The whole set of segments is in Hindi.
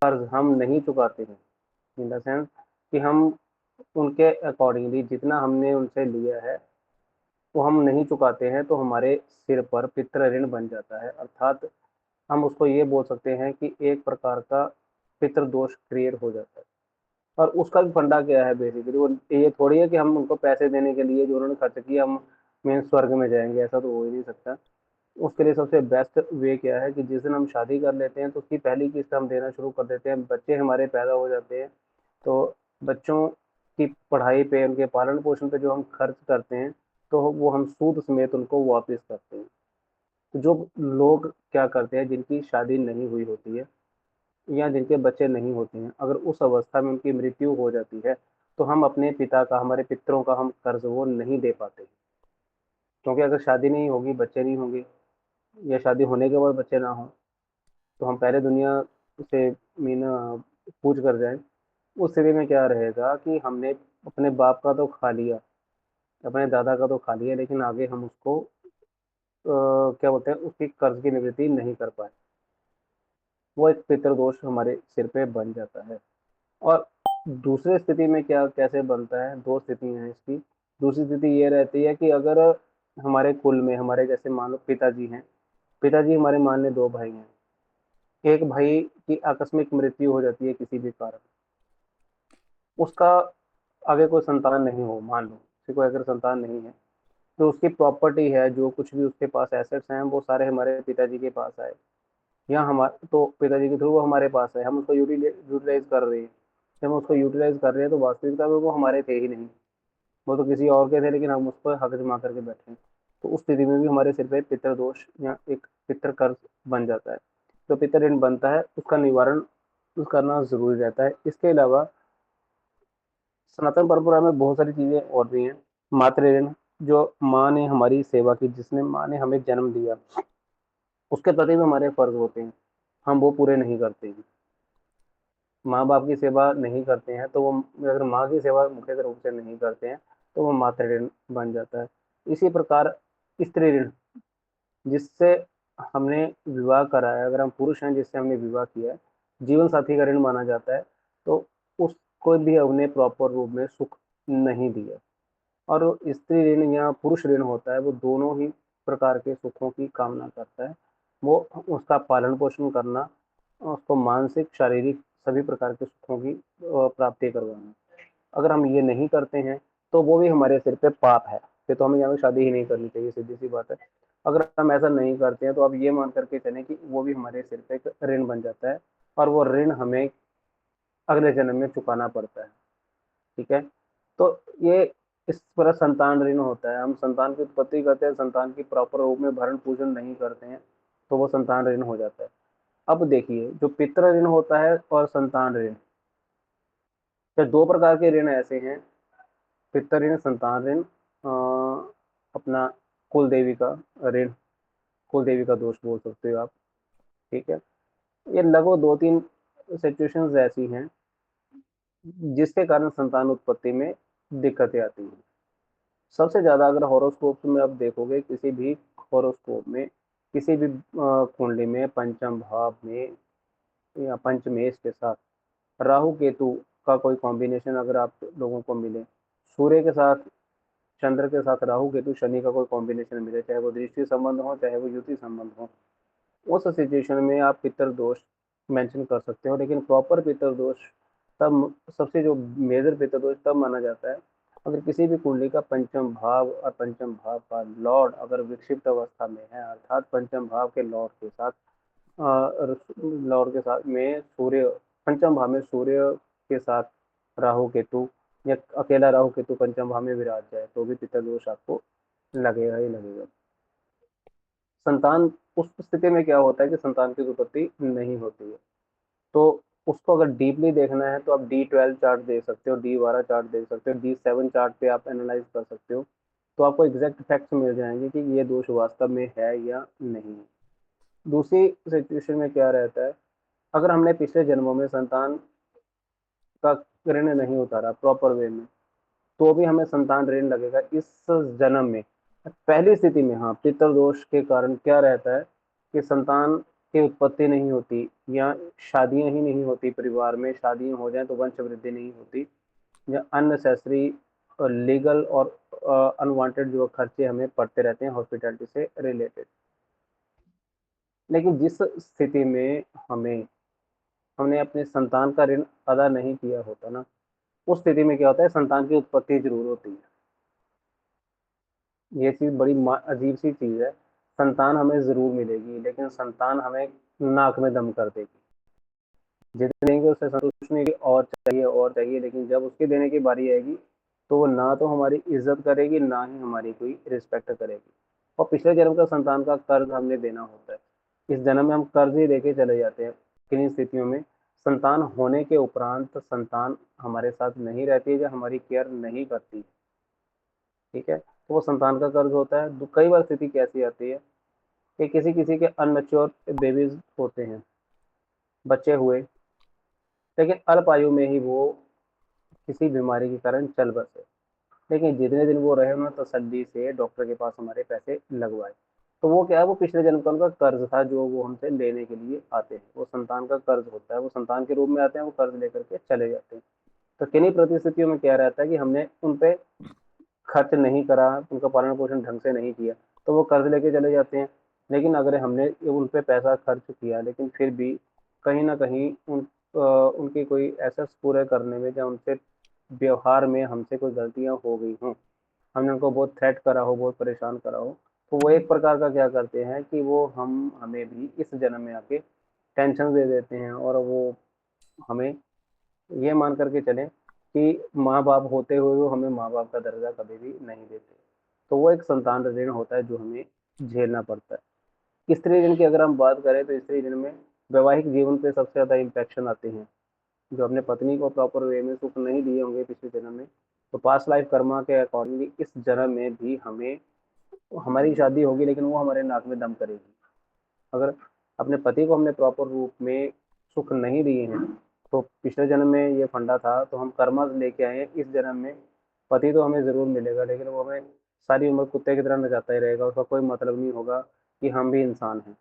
कर्ज हम नहीं चुकाते हैं, इन द सेंस कि हम उनके अकॉर्डिंगली जितना हमने उनसे लिया है वो हम नहीं चुकाते हैं, तो हमारे सिर पर पितृ ऋण बन जाता है। अर्थात हम उसको ये बोल सकते हैं कि एक प्रकार का पितृदोष क्रिएट हो जाता है। और उसका भी फंडा क्या है बेसिकली, वो ये थोड़ी है कि हम उनको पैसे देने के लिए जो उन्होंने खर्च किया हम मेन स्वर्ग में जाएंगे, ऐसा तो हो ही नहीं सकता। उसके लिए सबसे बेस्ट वे क्या है कि जिस दिन हम शादी कर लेते हैं तो उसकी पहली किस्त हम देना शुरू कर देते हैं, बच्चे हमारे पैदा हो जाते हैं, तो बच्चों की पढ़ाई पे, उनके पालन पोषण पे जो हम खर्च करते हैं, तो वो हम सूद समेत उनको वापस करते हैं। तो जो लोग क्या करते हैं जिनकी शादी नहीं हुई होती है या जिनके बच्चे नहीं होते हैं, अगर उस अवस्था में उनकी मृत्यु हो जाती है, तो हम अपने पिता का, हमारे पितरों का हम कर्ज वो नहीं दे पाते, क्योंकि अगर शादी नहीं होगी, बच्चे नहीं होंगे, या शादी होने के बाद बच्चे ना हो, तो हम पहले दुनिया से मीना पूछ कर जाएं। उस स्थिति में क्या रहेगा कि हमने अपने बाप का तो खा लिया, अपने दादा का तो खा लिया, लेकिन आगे हम उसको क्या बोलते हैं, उसकी कर्ज की निवृत्ति नहीं कर पाए। वो एक पितृदोष हमारे सिर पे बन जाता है। और दूसरी स्थिति में क्या कैसे बनता है, दो स्थितियां हैं इसकी। दूसरी स्थिति ये रहती है कि अगर हमारे कुल में, हमारे जैसे मान लो पिताजी हैं, पिताजी हमारे मान ले दो भाई हैं, एक भाई की आकस्मिक मृत्यु हो जाती है किसी भी कारण, उसका आगे कोई संतान नहीं हो, मान लो किसी को अगर संतान नहीं है, तो उसकी प्रॉपर्टी है, जो कुछ भी उसके पास एसेट्स हैं, वो सारे हमारे पिताजी के पास आए, या हमारे तो पिताजी के थ्रू वो हमारे पास है, हम उसको यूटिलाइज कर रहे हैं। जब हम उसको यूटिलाइज कर रहे हैं तो वास्तविकता में वो हमारे थे ही नहीं, वो तो किसी और के थे, लेकिन हम उस पर हक जमा करके बैठे हैं। तो उस स्थिति में भी हमारे सिर पे पितृदोष या एक पितृ कर्ज बन जाता है। तो पितृ ऋण बनता है, उसका निवारण करना जरूरी रहता है। इसके अलावा सनातन परंपरा में बहुत सारी चीजें और भी हैं। मातृ ऋण, जो माँ ने हमारी सेवा की, जिसने माँ ने हमें जन्म दिया, उसके प्रति भी हमारे फर्ज होते हैं, हम वो पूरे नहीं करते हैं। माँ बाप की सेवा नहीं करते हैं तो वो, अगर माँ की सेवा मुख्य रूप से नहीं करते हैं, तो वो मातृ ऋण बन जाता है। इसी प्रकार स्त्री ऋण, जिससे हमने विवाह करा है, अगर हम पुरुष हैं जिससे हमने विवाह किया है, जीवन साथी का ऋण माना जाता है, तो उसको भी हमने प्रॉपर रूप में सुख नहीं दिया। और स्त्री ऋण या पुरुष ऋण होता है, वो दोनों ही प्रकार के सुखों की कामना करता है। वो उसका पालन पोषण करना, उसको मानसिक शारीरिक सभी प्रकार के सुखों की प्राप्ति करवाना। अगर हम ये नहीं करते हैं तो वो भी हमारे सिर पे पाप है, फिर तो हमें यहाँ पे शादी ही नहीं करनी चाहिए, सीधी सी बात है। अगर हम ऐसा नहीं करते हैं तो आप ये मान करके चलें कि वो भी हमारे सिर पे एक ऋण बन जाता है, और वो ऋण हमें अगले जन्म में चुकाना पड़ता है। ठीक है। तो ये इस तरह संतान ऋण होता है, हम संतान की उत्पत्ति करते हैं, संतान की प्रॉपर रूप में भरण पूजन नहीं करते हैं, तो वो संतान ऋण हो जाता है। अब देखिए, जो पितृ ऋण होता है और संतान ऋण, तो दो प्रकार के ऋण ऐसे हैं। पितृ ऋण, संतान ऋण, अपना कुल देवी का ऋण, कुल देवी का दोष बोल सकते हो आप। ठीक है। ये लगभग दो तीन सिचुएशंस ऐसी हैं जिसके कारण संतान उत्पत्ति में दिक्कतें आती हैं। सबसे ज्यादा अगर हॉरोस्कोप में आप देखोगे, किसी भी हॉरोस्कोप में, किसी भी कुंडली में पंचम भाव में या पंचमेश के साथ राहु केतु का कोई कॉम्बिनेशन अगर आप लोगों को मिले, सूर्य के साथ, चंद्र के साथ राहु केतु शनि का कोई कॉम्बिनेशन मिले, चाहे वो दृष्टि संबंध हो चाहे वो युति संबंध हो, उस सिचुएशन में आप पितर दोष मेंशन कर सकते हो। लेकिन प्रॉपर पितर दोष तब, सबसे जो मेजर पितर दोष तब माना जाता है अगर किसी भी कुंडली का पंचम भाव और पंचम भाव का लॉर्ड अगर विक्षिप्त अवस्था में है, अर्थात पंचम भाव के लॉर्ड के साथ, लॉर्ड के साथ में सूर्य, पंचम भाव में सूर्य के साथ राहु केतु, या अकेला राहु केतु पंचम भाव में विराज जाए, तो भी पितर दोष आपको लगेगा ही लगेगा। संतान, उस स्थिति में क्या होता है कि संतान की उत्पत्ति नहीं होती है, तो उसको अगर डीपली देखना है तो आप D12 चार्ट देख सकते हो, D12 चार्ट देख सकते हो, D7 चार्ट पे आप एनालाइज कर सकते हो, तो आपको एग्जैक्ट फैक्ट्स मिल जाएंगे कि ये दोष वास्तव में है या नहीं है। दूसरी सिचुएशन में क्या रहता है, अगर हमने पिछले जन्मों में संतान का ऋण नहीं उतारा प्रॉपर वे में, तो भी हमें संतान ऋण लगेगा इस जन्म में। पहली स्थिति में हाँ, पितृदोष के कारण क्या रहता है कि संतान की उत्पत्ति नहीं होती, या शादियां ही नहीं होती, परिवार में शादियां हो जाए तो वंश वृद्धि नहीं होती, या अननेसेसरी लीगल और अनवांटेड जो खर्चे हमें पड़ते रहते हैं हॉस्पिटैलिटी से रिलेटेड। लेकिन जिस स्थिति में हमें हमने अपने संतान का ऋण अदा नहीं किया होता ना, उस स्थिति में क्या होता है, संतान की उत्पत्ति जरूर होती है। ये चीज बड़ी अजीब सी चीज है। संतान हमें जरूर मिलेगी, लेकिन संतान हमें नाक में दम कर देगी। जितने देंगे उससे संतुष्ट नहीं होगी, और चाहिए और चाहिए, लेकिन जब उसके देने की बारी आएगी तो वो ना तो हमारी इज्जत करेगी, ना ही हमारी कोई रिस्पेक्ट करेगी। और पिछले जन्म का संतान का कर्ज हमने देना होता है। इस जन्म में हम कर्ज ही देके चले जाते हैं। किन्हीं स्थितियों में संतान होने के उपरांत संतान हमारे साथ नहीं रहती है या हमारी केयर नहीं करती, ठीक है, तो वो संतान का कर्ज होता है। कई बार स्थिति कैसी आती है कि किसी किसी के अनमेच्योर बेबीज होते हैं, बच्चे हुए, लेकिन अल्प आयु में ही वो किसी बीमारी के कारण चल बसे। लेकिन जितने दिन वो रहे उन्होंने तसल्ली से डॉक्टर के पास हमारे पैसे लगवाए। तो वो क्या है, वो पिछले जन्म का उनका कर्ज था जो वो हमसे लेने के लिए आते हैं। वो संतान का कर्ज होता है, वो संतान के रूप में आते हैं, वो कर्ज लेकर के चले जाते हैं। तो किन्हीं परिस्थितियों में क्या रहता है कि हमने उन पे खर्च नहीं करा, उनका पालन पोषण ढंग से नहीं किया, तो वो कर्ज लेके चले जाते हैं। लेकिन अगर हमने उन पे पैसा खर्च किया, लेकिन फिर भी कहीं ना कहीं उनकी कोई एसेट्स पूरे करने में या उनसे व्यवहार में हमसे कोई गलतियां हो गई हों, हमने उनको बहुत थ्रेट करा हो, बहुत परेशान करा हो, तो वो एक प्रकार का क्या करते हैं कि वो हमें भी इस जन्म में आके टेंशन दे देते हैं, और वो हमें ये मान करके चलें कि माँ बाप होते हुए वो हमें माँ बाप का दर्जा कभी भी नहीं देते। तो वो एक संतान ऋण होता है जो हमें झेलना पड़ता है। स्त्री ऋण की अगर हम बात करें तो स्त्री ऋण में वैवाहिक जीवन पे सबसे ज्यादा इम्पैक्शन आते हैं। जो अपने पत्नी को प्रॉपर वे में सुख नहीं दिए होंगे पिछले जन्म में, तो पास्ट लाइफ कर्मा के अकॉर्डिंगली इस जन्म में भी हमें, हमारी शादी होगी लेकिन वो हमारे नाक में दम करेगी। अगर अपने पति को हमने प्रॉपर रूप में सुख नहीं दिए हैं, तो पिछले जन्म में ये फंडा था तो हम कर्मा लेके आए हैं इस जन्म में। पति तो हमें जरूर मिलेगा, लेकिन वो हमें सारी उम्र कुत्ते की तरह नचाता ही रहेगा, उसका कोई मतलब नहीं होगा कि हम भी इंसान हैं।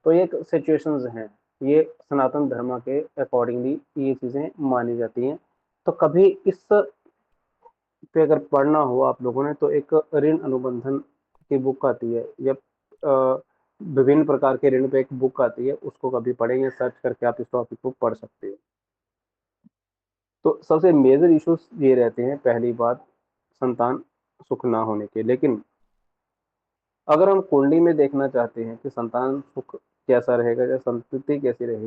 तो ये सिचुएशंस हैं, ये सनातन धर्म के अकॉर्डिंगली ये चीजें मानी जाती हैं। तो कभी इस पे अगर पढ़ना हो आप लोगों ने तो एक ऋण अनुबंधन की बुक आती है, या विभिन्न प्रकार के ऋण पे एक बुक आती है, उसको कभी पढ़ेंगे, सर्च करके आप इस टॉपिक को पढ़ सकते हो। तो सबसे मेजर इश्यूज ये रहते हैं, पहली बात संतान सुख ना होने के। लेकिन अगर हम कुंडली में देखना चाहते हैं कि संतान सुख कैसा रहेगा या संतति कैसी रहेगी,